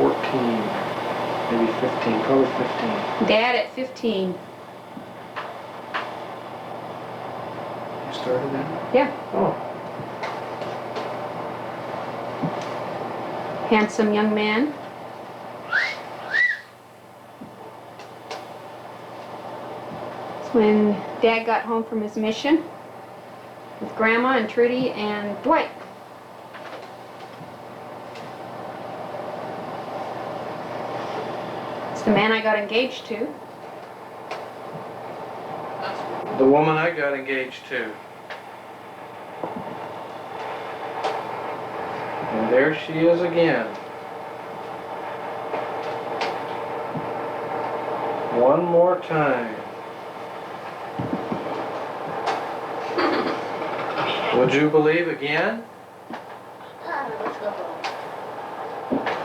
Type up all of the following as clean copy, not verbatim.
14, maybe 15, probably 15. Dad at 15. You started that? Yeah. Oh. Handsome young man. It's when Dad got home from his mission with Grandma and Trudy and Dwight. It's the man I got engaged to. The woman I got engaged to. And there she is again. One more time. Would you believe again?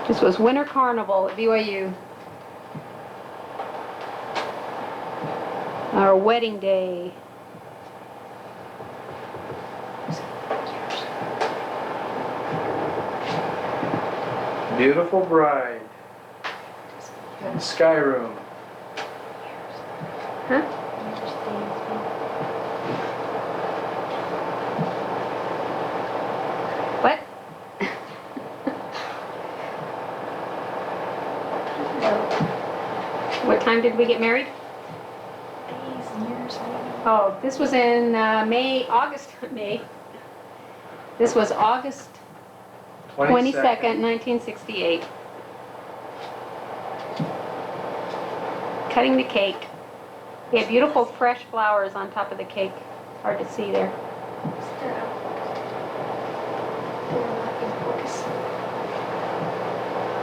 This was Winter Carnival at BYU. Our wedding day. Beautiful bride. Sky room. Huh? What? What time did we get married? Oh, this was in May. This was August 22nd, 1968. Cutting the cake. We had beautiful fresh flowers on top of the cake. Hard to see there.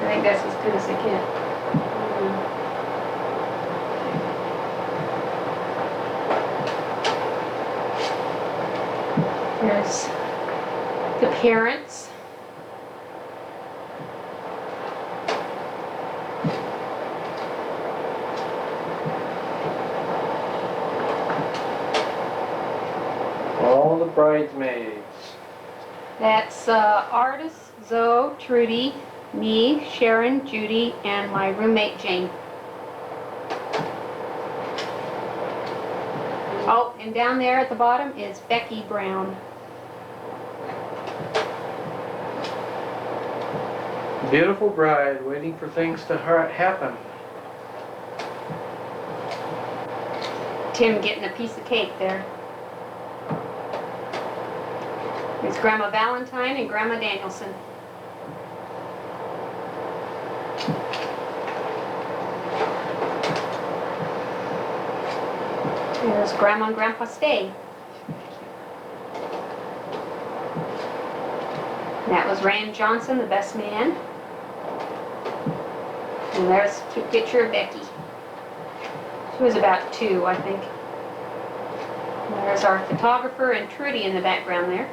I think that's as good as it gets. There's the parents. All the bridesmaids. That's Artis, Zoe, Trudy, me, Sharon, Judy, and my roommate Jane. Oh, and down there at the bottom is Becky Brown. Beautiful bride waiting for things to happen. Tim getting a piece of cake there. There's Grandma Valentine and Grandma Danielson. There's Grandma and Grandpa Stay. That was Rand Johnson, the best man. And there's a cute picture of Becky. She was about 2, I think. And there's our photographer and Trudy in the background there.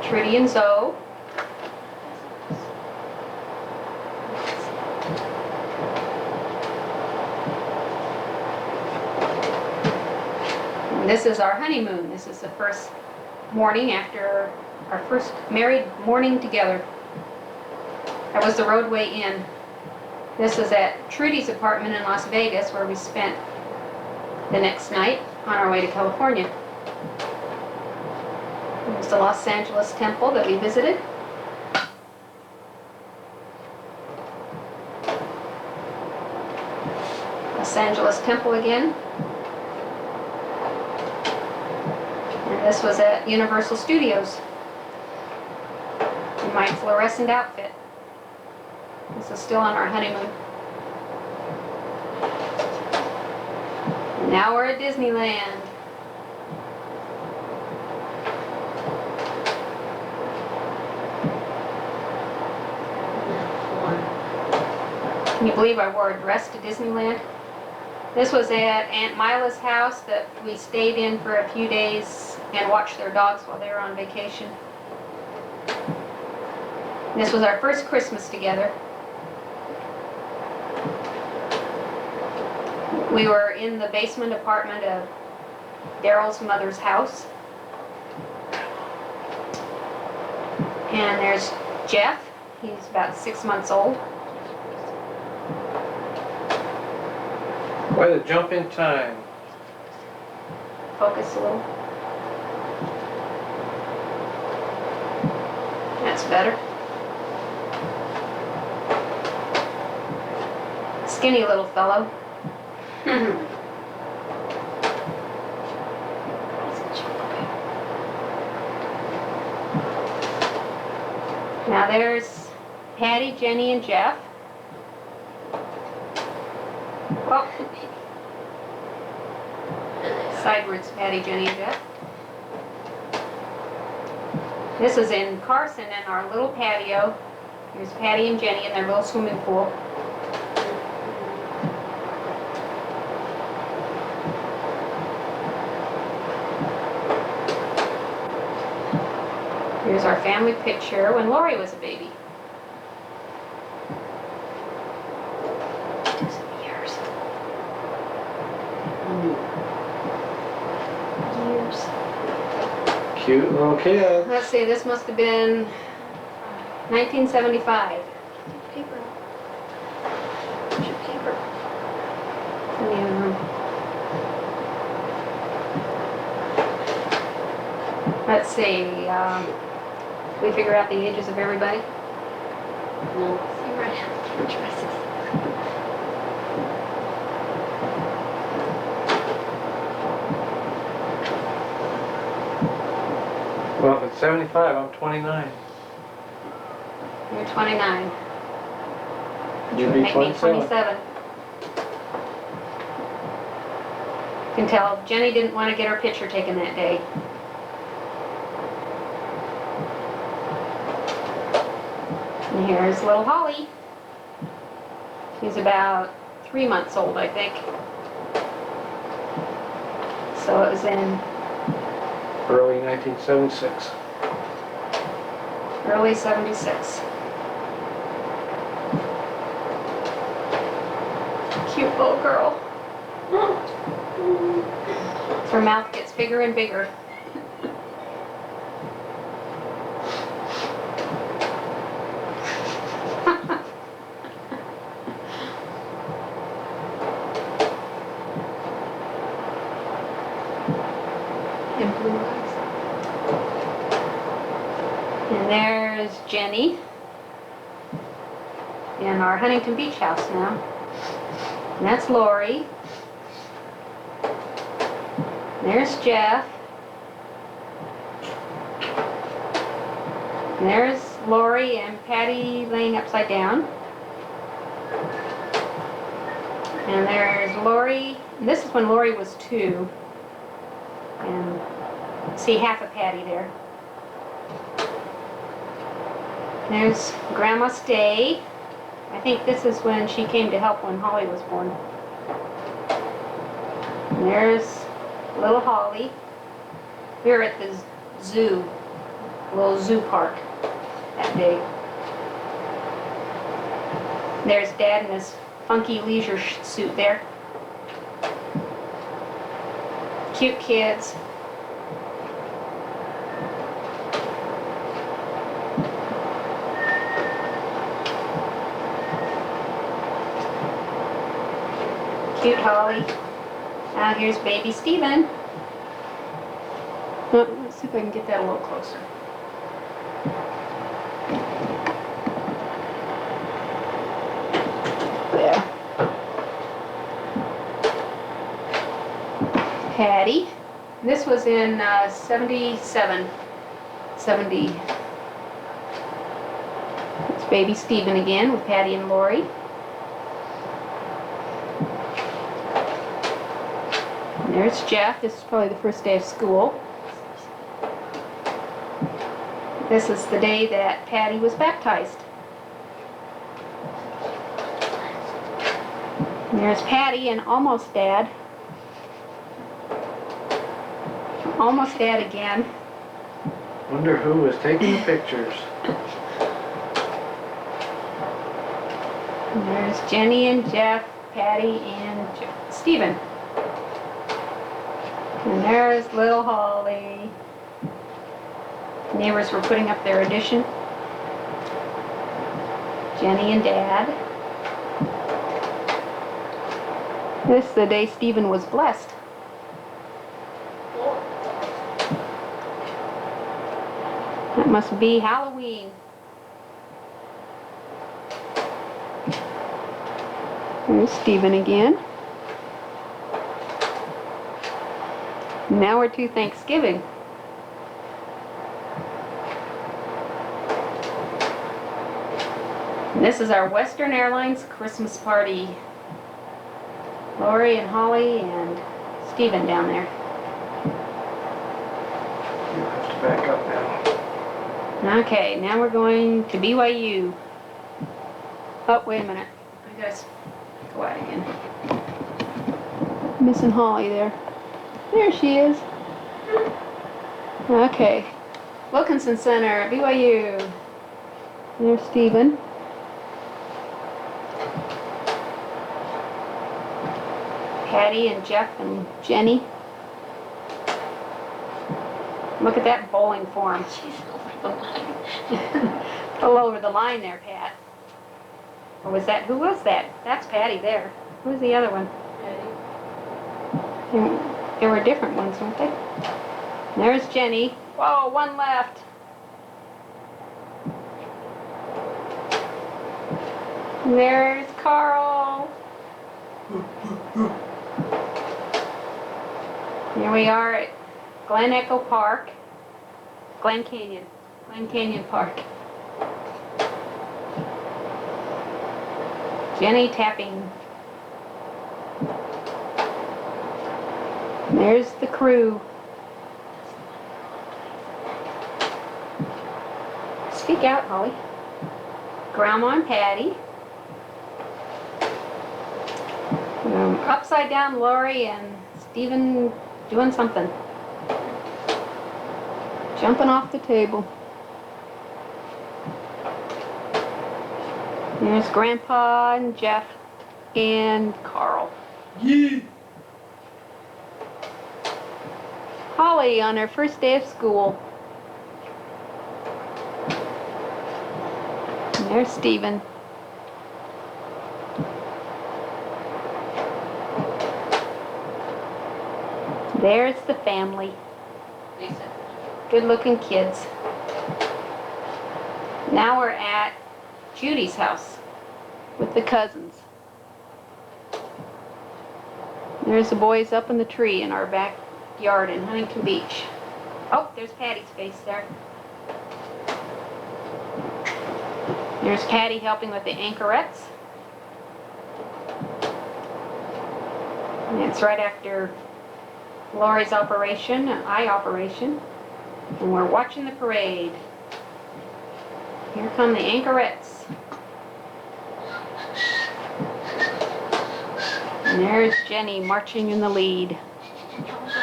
Trudy and Zoe. And this is our honeymoon. This is the first morning after our first married morning together. That was the Roadway Inn. This is at Trudy's apartment in Las Vegas, where we spent the next night on our way to California. There's the Los Angeles Temple that we visited. Los Angeles Temple again. And this was at Universal Studios in my fluorescent outfit. This is still on our honeymoon. And now we're at Disneyland. Can you believe I wore a dress to Disneyland? This was at Aunt Mila's house that we stayed in for a few days and watched their dogs while they were on vacation. This was our first Christmas together. We were in the basement apartment of Daryl's mother's house. And there's Jeff, He's about 6 months old. Quite a jump in time. Focus a little. That's better. Skinny little fellow. Now there's Patty, Jenny, and Jeff. Oh. Sidewards, Patty, Jenny, and Jeff. This is in Carson in our little patio. Here's Patty and Jenny in their little swimming pool. Here's our family picture when Lori was a baby. Years. Cute little kid. Let's see, this must have been 1975. Paper. Where's your paper? Let's see, we figure out the ages of everybody? No. You're right. Your dresses. Well, if it's 75, I'm 29. You're 29. You'd be Make me 27. 27. You can tell Jenny didn't want to get her picture taken that day. And here's little Holly. She's about 3 months old, I think. So it was in Early 1976. early 76. Cute little girl. Her mouth gets bigger and bigger. And blue eyes. And there's Jenny in our Huntington Beach house now. And that's Lori. There's Jeff. And there's Lori and Patty laying upside down. And there's Lori. And this is when Lori was 2. And see half of Patty there. There's Grandma Stay. I think this is when she came to help when Holly was born. And there's little Holly. We were at the zoo, little zoo park that day. There's Dad in his funky leisure suit there. Cute kids. Cute Holly. Now here's baby Steven. Let's see if I can get that a little closer. There. Patty. This was in 77. 70. It's baby Steven again with Patty and Lori. And there's Jeff. This is probably the first day of school. This is the day that Patty was baptized. And there's Patty and almost Dad. Almost Dad again. Wonder who was taking the pictures. And there's Jenny and Jeff, Patty and Steven. And there's little Holly. Neighbors were putting up their addition. Jenny and Dad. This is the day Stephen was blessed. That must be Halloween. There's Stephen again. Now we're to Thanksgiving. And this is our Western Airlines Christmas party. Lori and Holly and Stephen down there. You have to back up now. Okay, now we're going to BYU. Oh, wait a minute. I gotta go out again. Missing Holly there. There she is. Okay. Wilkinson Center, BYU. There's Stephen. Patty and Jeff and Jenny. Look at that bowling form. She's over the line. All over the line there, Pat. Or was that, who was that? That's Patty there. Who's the other one? There were different ones, weren't they? There's Jenny. Whoa, one left. There's Carl. Here we are at Glen Echo Park. Glen Canyon Park. Jenny tapping. There's the crew. Speak out, Holly. Grandma and Patty. Upside down Lori and Stephen doing something. Jumping off the table. There's Grandpa and Jeff and Carl. Yee! Holly on her first day of school. And there's Stephen. There's the family. Good looking kids. Now we're at Judy's house with the cousins. There's the boys up in the tree in our backyard in Huntington Beach. Oh, there's Patty's face there. There's Patty helping with the anchorettes. And it's right after Lori's operation, eye operation. And we're watching the parade. Here come the anchorettes. And there's Jenny marching in the lead.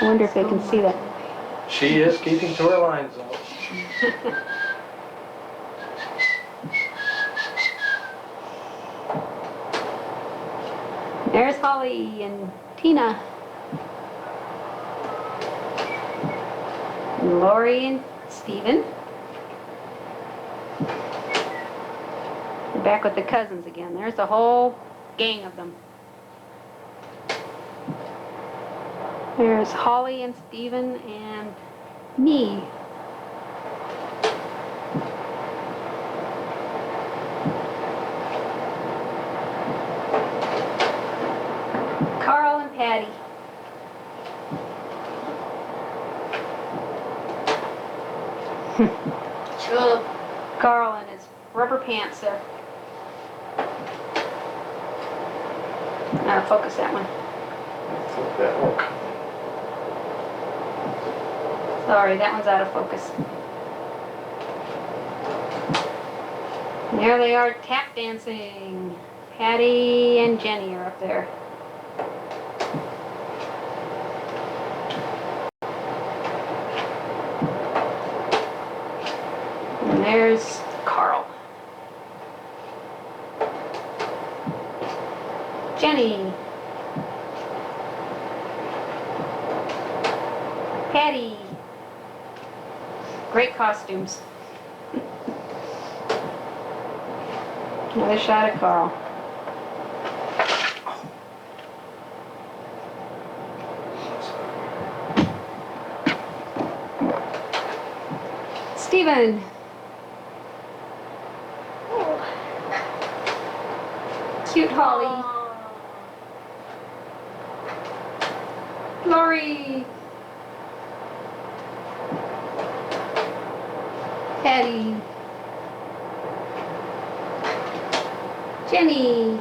I wonder if they can see that. She is keeping to her lines though. There's Holly and Tina. And Lori and Stephen. We're back with the cousins again. There's a whole gang of them. There's Holly and Stephen and me. Carl and Patty. Sure. Carl in his rubber pants there. Now focus that one. Flip that look. Sorry, that one's out of focus. And there they are tap dancing. Patty and Jenny are up there. And there's Carl. Jenny. Patty. Great costumes. Another shot of Carl. Steven. Cute Holly. Lori. Patty. Jenny.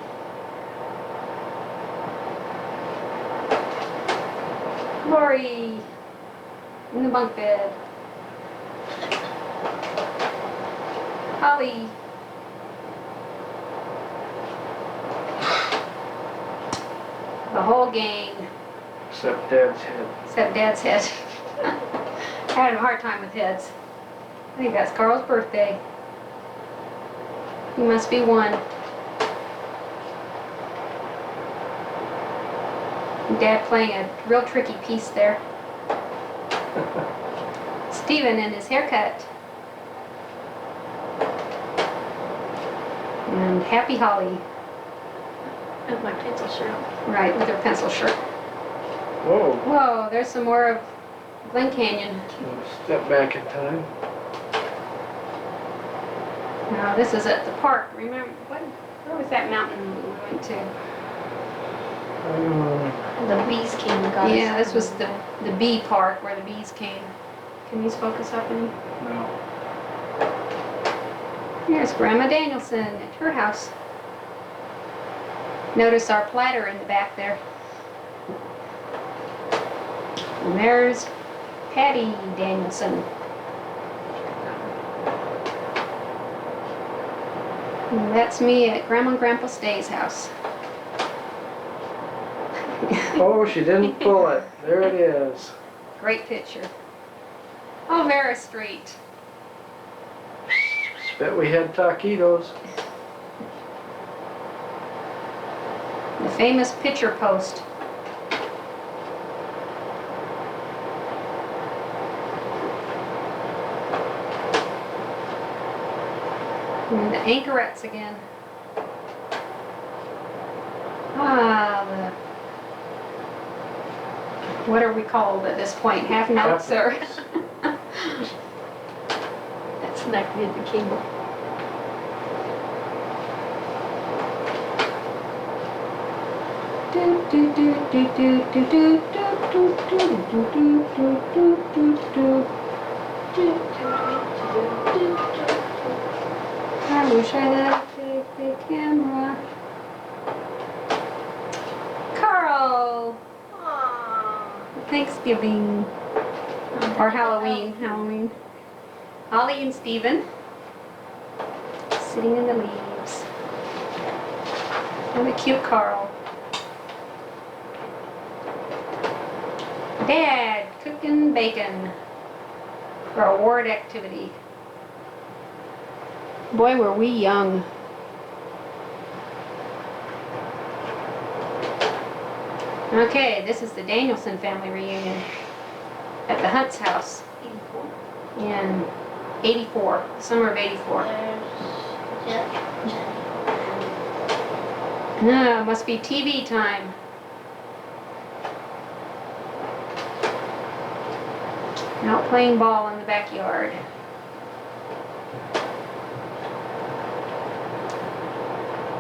Lori. In the bunk bed. Holly. The whole gang, Except Dad's head. except Dad's head. I had a hard time with heads. I think that's Carl's birthday. He must be one. Dad playing a real tricky piece there. Steven and his haircut. And Happy Holly. With my pencil shirt. Right, with her pencil shirt. Whoa. Whoa, there's some more of Glen Canyon. Step back in time. Now, this is at the park. Remember, where was that mountain we went to? The bees came and got us. Yeah, this was the bee park where the bees came. Can these focus up any? No. Here's Grandma Danielson at her house. Notice our platter in the back there. And there's Patty Danielson. And that's me at Grandma and Grandpa Stay's house. Oh, she didn't pull it. There it is. Great picture. Oh, Vera Street. Bet we had taquitos. The famous picture post. And the anchorettes again. What are we called at this point? Half notes or? That's not good, the cable. I wish I had a big camera. Carl! Thanksgiving. Or Halloween. Holly and Steven. Sitting in the leaves. And the cute Carl. Dad cooking bacon for a ward activity. Boy, were we young. Okay, this is the Danielson family reunion at the Hunt's house in 84, summer of 84. No, must be TV time. Out playing ball in the backyard.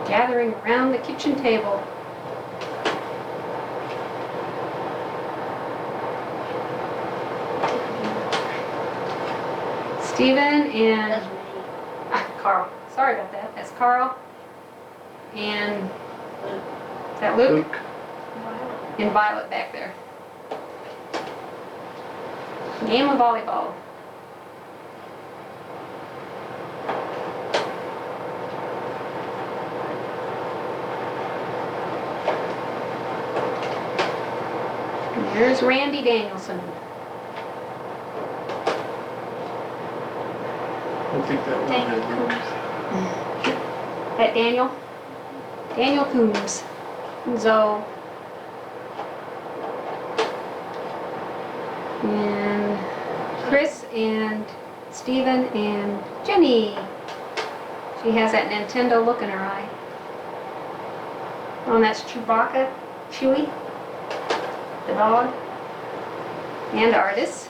Gathering around the kitchen table. Steven and Carl. Sorry about that. That's Carl and is that Luke and Violet back there. Game of volleyball. And there's Randy Danielson. I think that one had Luke. That Daniel Coombs. Zoe. And Chris and Steven and Jenny. She has that Nintendo look in her eye. Oh, and that's Chewbacca, Chewie, the dog, and Artis.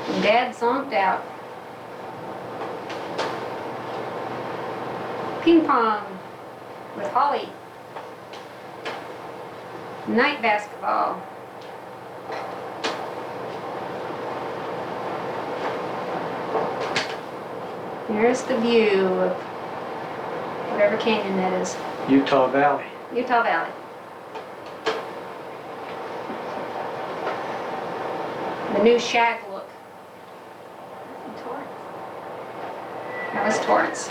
And Dad zonked out. Ping pong with Holly. Night basketball. There's the view of whatever canyon that is. Utah Valley. Utah Valley. The new shag look. Torrance. That was Torrance.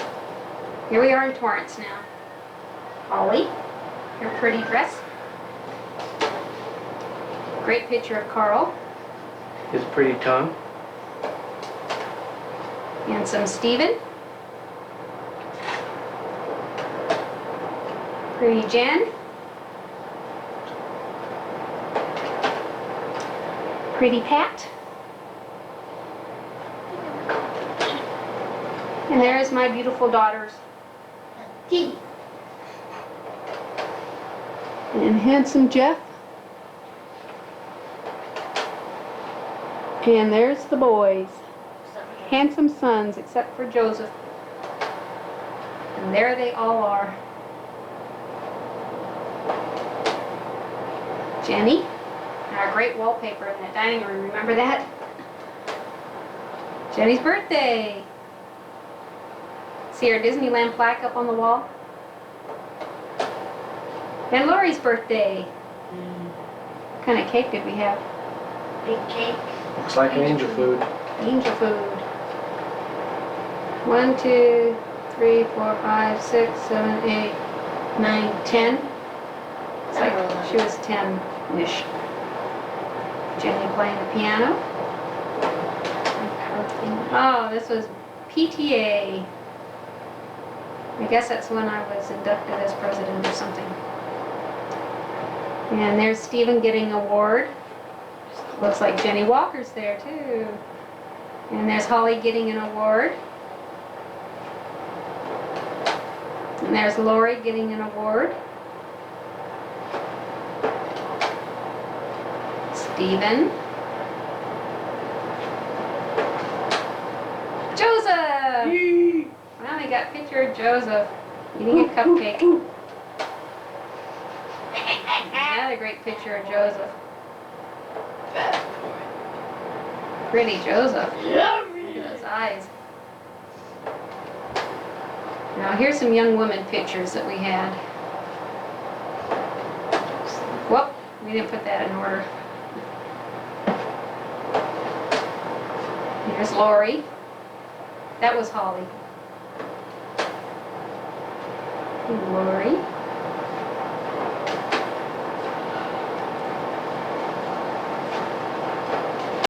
Here we are in Torrance now. Holly, her pretty dress. Great picture of Carl. His pretty tongue. Handsome Stephen. Pretty Jen. Pretty Pat. And there's my beautiful daughters. T. And handsome Jeff. And there's the boys. Handsome sons, except for Joseph. And there they all are. Jenny, our great wallpaper in that dining room, remember that? Jenny's birthday. See our Disneyland plaque up on the wall? And Lori's birthday. What kind of cake did we have? Big cake. Looks like an angel food. Angel food. 1, 2, 3, 4, 5, 6, 7, 8, 9, 10. It's like she was 10-ish. Jenny playing the piano. Oh, this was PTA. I guess that's when I was inducted as president or something. And there's Stephen getting an award. Looks like Jenny Walker's there too. And there's Holly getting an award. And there's Lori getting an award. Stephen. Joseph! Well, we got a picture of Joseph eating a cupcake. Another great picture of Joseph. Pretty Joseph. Look at those eyes. Now here's some young women pictures that we had. Whoop, we didn't put that in order. Here's Lori. That was Holly. Lori.